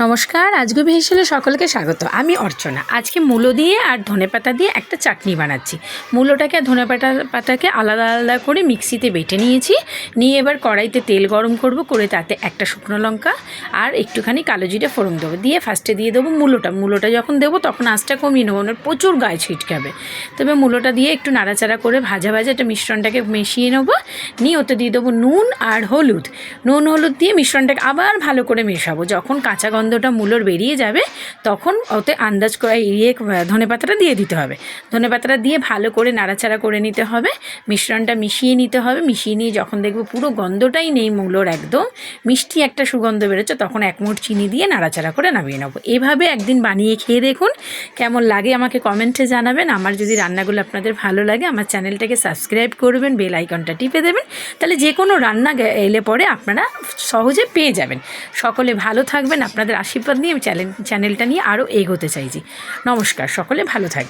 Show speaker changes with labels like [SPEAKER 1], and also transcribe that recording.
[SPEAKER 1] নমস্কার, আজকে ভেসেলে সকলকে স্বাগত। আমি অর্চনা। আজকে মূলো দিয়ে আর ধনেপাতা দিয়ে একটা চাটনি বানাচ্ছি। মূলোটাকে আর পাতাকে আলাদা আলাদা করে মিক্সিতে বেটে নিয়েছি। নিয়ে এবার কড়াইতে তেল গরম করব, করে তাতে একটা শুকনো লঙ্কা আর একটুখানি কালো জিরে ফোড়ন দেবো। দিয়ে ফার্স্টে দিয়ে দেবো মূলোটা যখন দেবো তখন আঁচটা কমিয়ে নেবো, মানে প্রচুর গায়ে ছিটকাবে। তবে মূলোটা দিয়ে একটু নাড়াচাড়া করে ভাজা একটা মিশ্রণটাকে মিশিয়ে নেবো। নিয়ে ওতে দিয়ে দেবো নুন আর হলুদ। নুন হলুদ দিয়ে মিশ্রণটাকে আবার ভালো করে মেশাবো। যখন কাঁচা গন্ধটা মূলোর বেরিয়ে যাবে তখন ওতে আন্দাজ করে ধনেপাতাটা দিয়ে দিতে হবে। ধনেপাতাটা দিয়ে ভালো করে নাড়াচাড়া করে নিতে হবে, মিশ্রণটা মিশিয়ে নিতে হবে। মিশিয়ে নিয়ে যখন দেখবো পুরো গন্ধটাই নেই মূলোর, একদম মিষ্টি একটা সুগন্ধ বেরোচ্ছে, তখন এক মুঠ চিনি দিয়ে নাড়াচাড়া করে নামিয়ে নেবো। এভাবে একদিন বানিয়ে খেয়ে দেখুন, কেমন লাগে আমাকে কমেন্টে জানাবেন। আমার যদি রান্নাগুলো আপনাদের ভালো লাগে আমার চ্যানেলটাকে সাবস্ক্রাইব করবেন, বেল আইকনটা টিপে দেবেন, তাহলে যে কোনো রান্না এলে পরে আপনারা সহজে পেয়ে যাবেন। সকলে ভালো থাকবেন। আপনাদের আশীর্বাদ নিয়ে আমি চ্যানেলটা নিয়ে আরও এগোতে চাইছি। নমস্কার, সকলে ভালো থাকবেন।